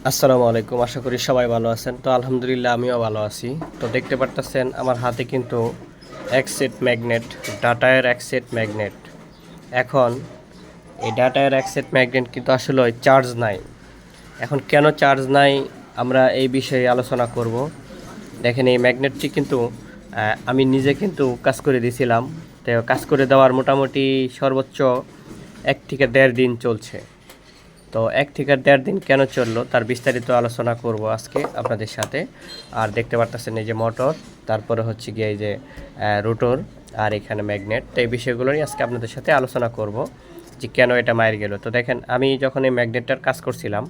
আসসালামু আলাইকুম। আশা করি সবাই ভালো আছেন। তো আলহামদুলিল্লাহ আমিও ভালো আছি। তো দেখতে পারতেছেন আমার হাতে কিন্তু এক সেট ম্যাগনেট, ডাটায়ের এক সেট ম্যাগনেট। এখন এই ডাটায়ের এক সেট ম্যাগনেট কিন্তু আসলে চার্জ নাই। এখন কেন চার্জ নাই আমরা এই বিষয়ে আলোচনা করব। দেখেন এই ম্যাগনেটটি কিন্তু আমি নিজে কিন্তু কাজ করে দিয়েছিলাম। তো কাজ করে দেওয়ার মোটামুটি সর্বোচ্চ 1 থেকে 1.5 দিন চলছে। তো 1 থেকে 1.5 দিন কেন চললো তার বিস্তারিত আলোচনা করব আজকে আপনাদের সাথে। আর দেখতে পারতেছেন এই যে মোটর, তারপরে হচ্ছে গিয়ে এই যে রোটর, আর এখানে ম্যাগনেট। তো এই বিষয়গুলো নিয়ে আজকে আপনাদের সাথে আলোচনা করব যে কেন এটা মায়ের গেল। তো দেখেন আমি যখন এই ম্যাগনেটটার কাজ করছিলাম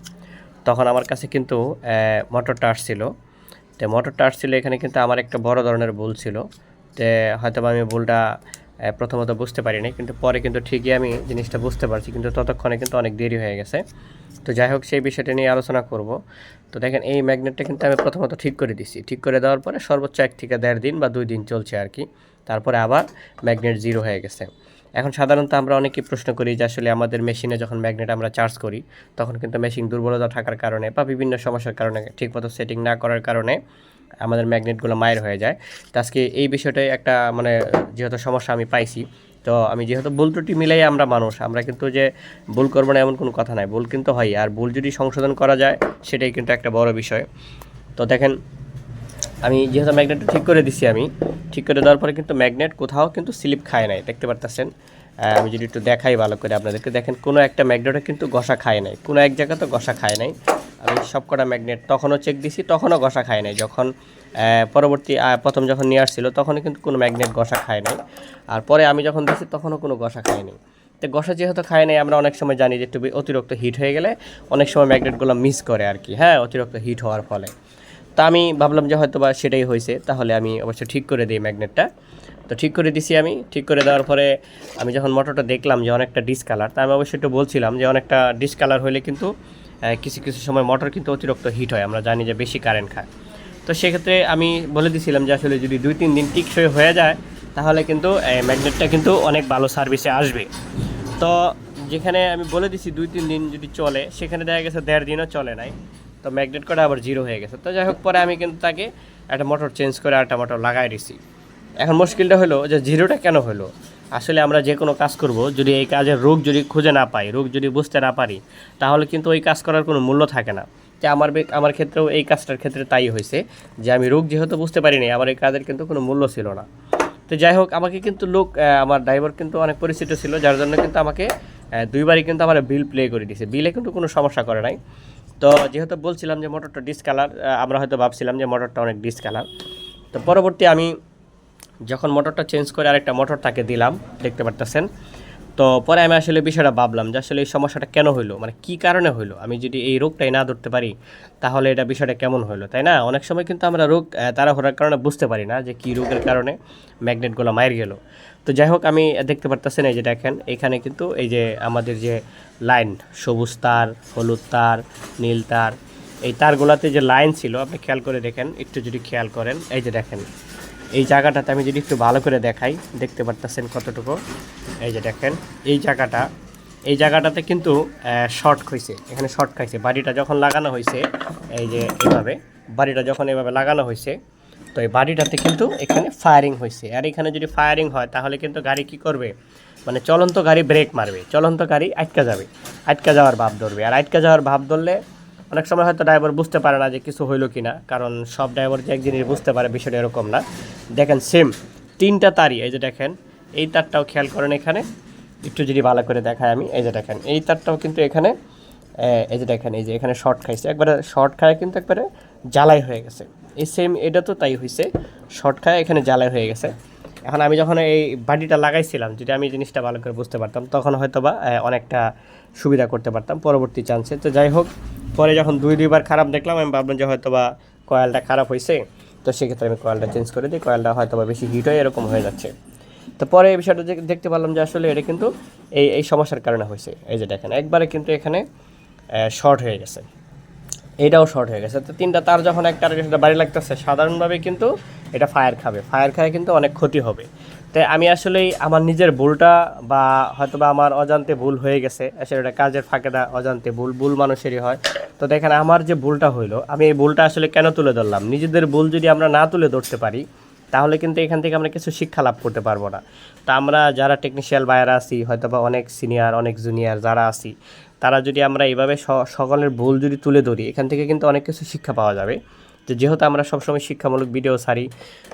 তখন আমার কাছে কিন্তু মোটরটা আসছিল। তো মোটরটা আসছিল এখানে কিন্তু আমার একটা বড় ধরনের ভুল ছিল। তো হয়তো আমি ভুলটা প্রথমত বুঝতে পারিনি, কিন্তু পরে কিন্তু ঠিকই আমি জিনিসটা বুঝতে পারছি, কিন্তু ততক্ষণে কিন্তু অনেক দেরি হয়ে গেছে। তো যাই হোক সেই বিষয়টা নিয়ে আলোচনা করব। তো দেখেন এই ম্যাগনেটটা কিন্তু আমি প্রথমত ঠিক করে দিছি। ঠিক করে দেওয়ার পরে সর্বোচ্চ 1 থেকে 1.5 দিন বা 2 দিন চলছে আর কি। তারপরে আবার ম্যাগনেট জিরো হয়ে গেছে। এখন সাধারণত আমরা অনেকেই প্রশ্ন করি যে আসলে আমাদের মেশিনে যখন ম্যাগনেট আমরা চার্জ করি তখন কিন্তু মেশিন দুর্বলতা থাকার কারণে বা বিভিন্ন সমস্যার কারণে, ঠিকমতো সেটিং না করার কারণে আমাদের ম্যাগনেটগুলো মায়ের হয়ে যায়। তো আজকে এই বিষয়টাই একটা যেহেতু সমস্যা আমি পাইছি, তো আমি যেহেতু ভুল ত্রুটি মিলাই আমরা মানুষ, আমরা কিন্তু যে ভুল করবো না এমন কোনো কথা নাই, ভুল কিন্তু হয়। আর ভুল যদি সংশোধন করা যায় সেটাই কিন্তু একটা বড় বিষয়। তো দেখেন আমি যেহেতু ম্যাগনেটটা ঠিক করে দিছি, আমি ঠিক করে দেওয়ার পরে কিন্তু ম্যাগনেট কোথাও কিন্তু স্লিপ খায় নাই, দেখতে পারতেছেন। আমি যদি একটু দেখাই ভালো করে আপনাদেরকে, দেখেন কোনো একটা ম্যাগনেটও কিন্তু ঘষা খায় নাই, কোনো এক জায়গা তো ঘষা খায় নাই। আমি সবকটা ম্যাগনেট তখনও চেক দিছি, তখনও ঘষা খায় নাই। যখন পরবর্তী প্রথম যখন নিয়ে আসছিল তখনও কিন্তু কোনো ম্যাগনেট ঘষা খায় নাই। আর পরে আমি যখন দিছি তখনও কোনো ঘষা খায় নাই। তো ঘষা যেহেতু খায় নাই, আমরা অনেক সময় জানি যে একটু অতিরিক্ত হিট হয়ে গেলে অনেক সময় ম্যাগনেটগুলো মিস করে আর কি, হ্যাঁ, অতিরিক্ত হিট হওয়ার ফলে। তা আমি ভাবলাম যে হয়তো বা সেটাই হয়েছে, তাহলে আমি অবশ্যই ঠিক করে দিই ম্যাগনেটটা। তো ঠিক করে দিছি। আমি ঠিক করে দেওয়ার পরে আমি যখন মোটরটা দেখলাম যে অনেকটা ডিসকালার, তা আমি অবশ্যই একটু বলছিলাম যে অনেকটা ডিসকালার হলে কিন্তু কিছু কিছু সময় মোটর কিন্তু অতিরিক্ত হিট হয়, আমরা জানি যে বেশি কারেন্ট খায়। তো সেক্ষেত্রে আমি বলে দিছিলাম যে আসলে যদি 2-3 দিন টিকসই হয়ে যায় তাহলে কিন্তু ম্যাগনেটটা কিন্তু অনেক ভালো সার্ভিসে আসবে। তো যেখানে আমি বলে দিছি 2-3 দিন যদি চলে, সেখানে দেখা গেছে 1.5 দিনও চলে নাই। তো ম্যাগনেট কটা আবার জিরো হয়ে গেছে। তো যাই হোক পরে আমি কিন্তু তাকে একটা মোটর চেঞ্জ করে একটা মোটর লাগাই দিছি। এখন মুশকিলটা হলো যে জিরোটা কেন হলো। আসলে আমরা যে কোনো কাজ করব, যদি এই কাজের রোগ যদি খুঁজে না পাই, রোগ যদি বুঝতে না পারি, তাহলে কিন্তু ওই কাজ করার কোনো মূল্য থাকে না। যে আমার ক্ষেত্রেও এই কাজটার ক্ষেত্রে তাই হয়েছে, যে আমি রোগ যেহেতু বুঝতে পারিনি, আমার এই কাজের কিন্তু কোনো মূল্য ছিল না। তো যাই হোক আমাকে কিন্তু আমার ড্রাইভার কিন্তু অনেক পরিচিত ছিল, যার জন্য কিন্তু আমাকে 2বারই কিন্তু আমার বিল প্লে করে দিয়েছে। বিলে কিন্তু কোনো সমস্যা করে নাই। তো যেহেতু বলছিলাম যে মোটরটা ডিসকালার, আমরা হয়তো ভাবছিলাম যে মোটরটা অনেক ডিসকালার। তো পরবর্তী আমি যখন মোটরটা চেঞ্জ করে আরেকটা মোটর তাকে দিলাম, দেখতে পারতেছেন। তো পরে আমি আসলে বিষয়টা ভাবলাম যে আসলে এই সমস্যাটা কেন হইলো, মানে কী কারণে হইলো। আমি যদি এই রোগটাই না ধরতে পারি তাহলে এটা বিষয়টা কেমন হইলো, তাই না? অনেক সময় কিন্তু আমরা রোগ তাড়াহুড়ার কারণে বুঝতে পারি না যে কী রোগের কারণে ম্যাগনেটগুলো মায়ের গেল। তো যাই হোক আমি দেখতে পারতেছেন এই যে দেখেন এখানে কিন্তু এই যে আমাদের যে লাইন, সবুজ তার, হলুদ তার, নীল তার, এই তারগুলোতে যে লাইন ছিল আপনি খেয়াল করে দেখেন, একটু যদি খেয়াল করেন এই যে দেখেন এই জায়গাটাতে আমি যদি একটু ভালো করে দেখাই, দেখতে পারতেছেন কতটুকু। এই যে দেখেন এই জায়গাটাতে কিন্তু শর্ট হয়েছে, এখানে শর্ট খাইছে। বাড়িটা যখন লাগানো হয়েছে, এই যে এভাবে বাড়িটা যখন এভাবে লাগানো হয়েছে, তো এই বাড়িটাতে কিন্তু এখানে ফায়ারিং হয়েছে। আর এখানে যদি ফায়ারিং হয় তাহলে কিন্তু গাড়ি কি করবে, মানে চলন্ত গাড়ি ব্রেক মারবে, চলন্ত গাড়ি আটকা যাবে, আটকা যাওয়ার ভাব ধরবে। আর আটকা যাওয়ার ভাব ধরলে অনেক সময় হয়তো ড্রাইভার বুঝতে পারে না যে কিছু হইলো কি না, কারণ সব ড্রাইভার যে এক জিনিস বুঝতে পারে বিষয়টা এরকম না। দেখেন সেম 3টা তারই, এই যে দেখেন এই তারটাও খেয়াল করেন এখানে, একটু যদি ভালো করে দেখায় আমি, এই যে দেখেন এই তারটাও কিন্তু এখানে, এই যে দেখেন এই যে এখানে শর্ট খাইছে, একবারে শর্ট খায় কিন্তু একবারে জ্বালাই হয়ে গেছে। এই সেম এটা তো তাই হয়েছে, শর্ট খায় এখানে জ্বালাই হয়ে গেছে। এখন আমি যখন এই বাটিটা লাগাইছিলাম, যদি আমি জিনিসটা ভালো করে বুঝতে পারতাম তখন হয়তো বা অনেকটা সুবিধা করতে পারতাম পরবর্তী চান্সে। তো যাই হোক পরে যখন 2-2বার খারাপ দেখলাম, আমি ভাবলাম যে হয়তো বা কয়েলটা খারাপ হয়েছে। তো সেক্ষেত্রে আমি কয়েলটা চেঞ্জ করে দিই, কয়েলটা হয়তো বা বেশি হিট হয়ে এরকম হয়ে যাচ্ছে। তো পরে এই বিষয়টা দেখতে পারলাম যে আসলে এটা কিন্তু এই সমস্যার কারণে হয়েছে। এই যে দেখেন একবারে কিন্তু এখানে শর্ট হয়ে গেছে, এইটাও শর্ট হয়ে গেছে। তো 3টা তার যখন একটা আরেকটা বাড়ি লাগতেছে, সাধারণভাবে কিন্তু এটা ফায়ার খাবে, ফায়ার খায় কিন্তু অনেক ক্ষতি হবে। তাই আমি আসলেই আমার নিজের ভুলটা বা হয়তো বা আমার অজান্তে ভুল হয়ে গেছে, আসলে এটা কাজের ফাঁকে না, অজান্তে ভুল, ভুল মানুষেরই হয়। তো দেখেন আমার যে ভুলটা হইলো, আমি এই ভুলটা আসলে কেন তুলে ধরলাম, নিজেদের ভুল যদি আমরা না তুলে ধরতে পারি তাহলে কিন্তু এখান থেকে আমরা কিছু শিক্ষা লাভ করতে পারবো না। তা আমরা যারা টেকনিশিয়াল বাইরা আছি, হয়তো বা অনেক সিনিয়র অনেক জুনিয়র যারা আছি, তারা যদি আমরা এইভাবে সকলের ভুল যদি তুলে ধরি, এখান থেকে কিন্তু অনেক কিছু শিক্ষা পাওয়া যাবে। তো যেহেতু আমরা সবসময় শিক্ষামূলক ভিডিও ছাড়ি,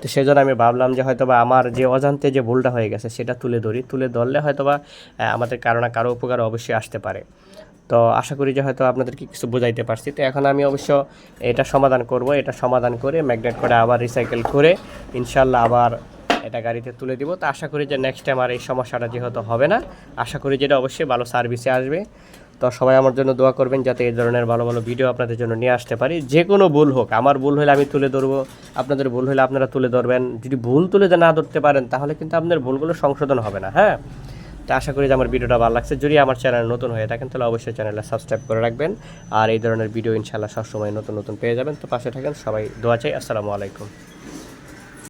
তো সেজন্য আমি ভাবলাম যে হয়তোবা আমার যে অজান্তে যে ভুলটা হয়ে গেছে সেটা তুলে ধরি, তুলে ধরলে হয়তোবা আমাদের কারো না কারো উপকার অবশ্যই আসতে পারে। তো আশা করি যে হয়তো আপনাদেরকে কিছু বোঝাইতে পারছি। তো এখন আমি অবশ্য এটা সমাধান করব, এটা সমাধান করে ম্যাগনেট করে আবার রিসাইকেল করে ইনশাল্লাহ আবার এটা গাড়িতে তুলে দিব। তো আশা করি যে নেক্সট টাইম আর এই সমস্যাটা যেহেতু হবে না, আশা করি যেটা অবশ্যই ভালো সার্ভিসে আসবে। তো সবাই আমার জন্য দোয়া করবেন যাতে এই ধরনের ভালো ভালো ভিডিও আপনাদের জন্য নিয়ে আসতে পারি। যে কোনো ভুল হোক, আমার ভুল হলে আমি তুলে ধরবো, আপনাদের ভুল হলে আপনারা তুলে ধরবেন। যদি ভুল তুলে না ধরতে পারেন তাহলে কিন্তু আপনাদের ভুলগুলো সংশোধন হবে না। হ্যাঁ, তো আশা করি যে আমার ভিডিওটা ভালো লাগছে। যদি আমার চ্যানেল নতুন হয়ে থাকেন তাহলে অবশ্যই চ্যানেলটা সাবস্ক্রাইব করে রাখবেন। আর এই ধরনের ভিডিও ইনশাআল্লাহ সবসময় নতুন নতুন পেয়ে যাবেন। তো পাশে থাকেন, সবাই দোয়া চাই। আসসালামু আলাইকুম।